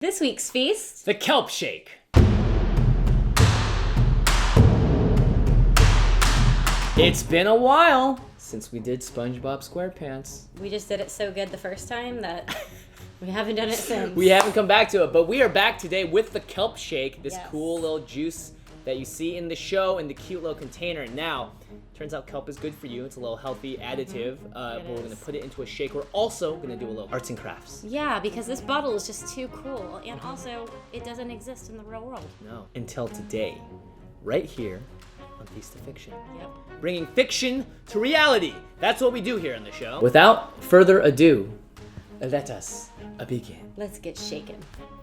This week's feast, the Kelp Shake. It's been a while since we did Spongebob Squarepants. we just did it so good the first time that we haven't done it since. We haven't come back to it, but we are back today with the Kelp Shake, this Yes. cool little juice that you see in the show in the cute little container. Now, turns out kelp is good for you. It's a little healthy additive, but we're gonna put it into a shake. We're also gonna do a little arts and crafts. Yeah, because this bottle is just too cool, and also it doesn't exist in the real world. No, until today, right here on Feast of Fiction. Yep. Bringing fiction to reality. That's what we do here on the show. Without further ado, let us begin. Let's get shaken.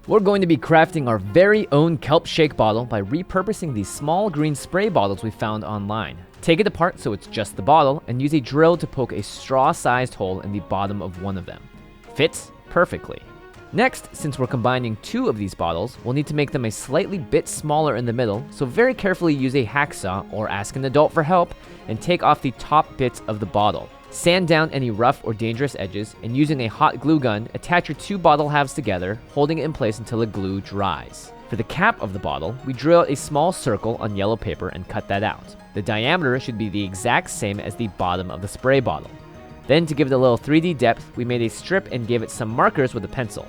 We're going to be crafting our very own Kelp Shake bottle by repurposing these small green spray bottles we found online. Take it apart so it's just the bottle, and use a drill to poke a straw-sized hole in the bottom of one of them. Fits perfectly. Next, since we're combining two of these bottles, we'll need to make them a slightly bit smaller in the middle, so very carefully use a hacksaw or ask an adult for help and take off the top bits of the bottle. Sand down any rough or dangerous edges, and using a hot glue gun, attach your two bottle halves together, holding it in place until the glue dries. For the cap of the bottle, we drill out a small circle on yellow paper and cut that out. The diameter should be the exact same as the bottom of the spray bottle. Then, to give it a little 3D depth, we made a strip and gave it some markers with a pencil.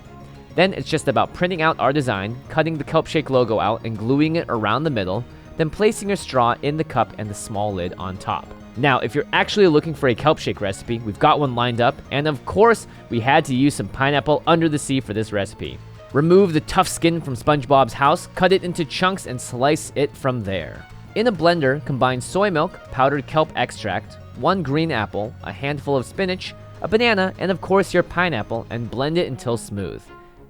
Then it's just about printing out our design, cutting the Kelp Shake logo out and gluing it around the middle, then placing your straw in the cup and the small lid on top. Now, if you're actually looking for a Kelp Shake recipe, we've got one lined up, and of course, we had to use some pineapple under the sea for this recipe. Remove the tough skin from SpongeBob's house, cut it into chunks, and slice it from there. In a blender, combine soy milk, powdered kelp extract, 1 green apple, a handful of spinach, a banana, and of course your pineapple, and blend it until smooth.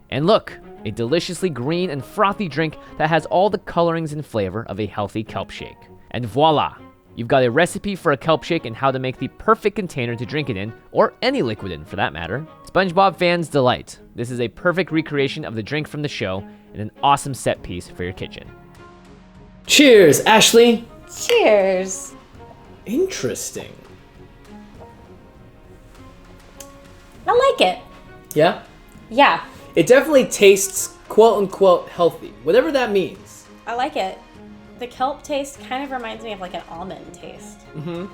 And look, a deliciously green and frothy drink that has all the colorings and flavor of a healthy Kelp Shake. And voila! You've got a recipe for a Kelp Shake and how to make the perfect container to drink it in, or any liquid in for that matter. SpongeBob fans delight. This is a perfect recreation of the drink from the show and an awesome set piece for your kitchen. Cheers, Ashley. Cheers. Interesting. I like it. Yeah? Yeah, It definitely tastes quote-unquote healthy, whatever that means. I like it. The kelp taste kind of reminds me of like an almond taste. Yeah,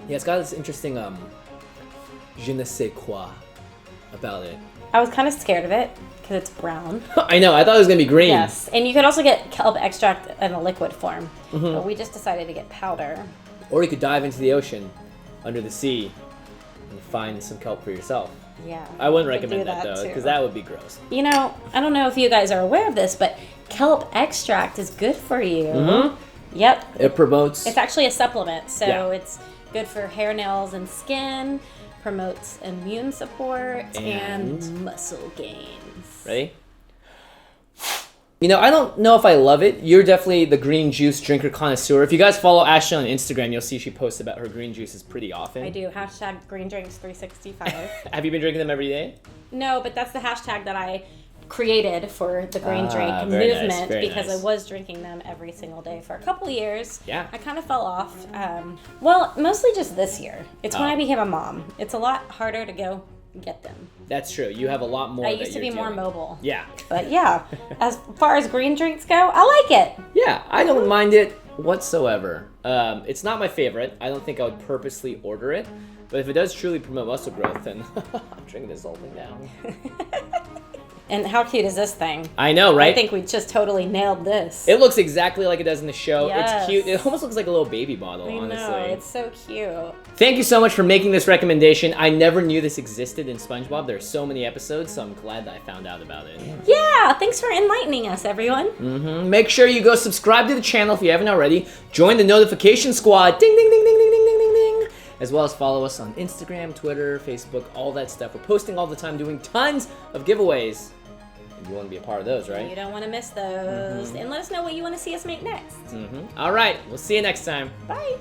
it's got this interesting, je ne sais quoi about it. I was kind of scared of it because it's brown. I know, I thought it was gonna be green. Yes, and you could also get kelp extract in a liquid form, but we just decided to get powder. Or you could dive into the ocean, under the sea, and find some kelp for yourself. Yeah. I wouldn't you could recommend do that though, too. because that would be gross. You know, I don't know if you guys are aware of this, but kelp extract is good for you. Yep. It promotes... It's actually a supplement, so Yeah. it's good for hair, nails, and skin, promotes immune support, and muscle gains. Ready? You know, I don't know if I love it. You're definitely the green juice drinker connoisseur. If you guys follow Ashley on Instagram, you'll see she posts about her green juices pretty often. I do. Hashtag greendrinks365. Have you been drinking them every day? No, but that's the hashtag that I created for the green drink very nice, movement very because nice. I was drinking them every single day for a couple years. Yeah. I kind of fell off. Well, mostly just this year. It's when Oh. I became a mom. It's a lot harder to go get them. That's true. You have a lot more I that used to you're be more doing. mobile. Yeah. But yeah, as far as green drinks go, I like it. Yeah, I don't mind it whatsoever. It's not my favorite. I don't think I would purposely order it. But if it does truly promote muscle growth, then I'm drinking this whole thing down. And how cute is this thing? I know, right? I think we just totally nailed this. It looks exactly like it does in the show. Yes. It's cute. It almost looks like a little baby bottle, I honestly. know, it's so cute. Thank you so much for making this recommendation. I never knew this existed in SpongeBob. There are so many episodes, so I'm glad that I found out about it. Yeah, thanks for enlightening us, everyone. Make sure you go subscribe to the channel if you haven't already. Join the notification squad. Ding, ding, ding, ding, ding, ding, ding, ding, ding. As well as follow us on Instagram, Twitter, Facebook, all that stuff. We're posting all the time, doing tons of giveaways. And you want to be a part of those, right? You don't want to miss those. And let us know what you want to see us make next. All right, we'll see you next time. Bye.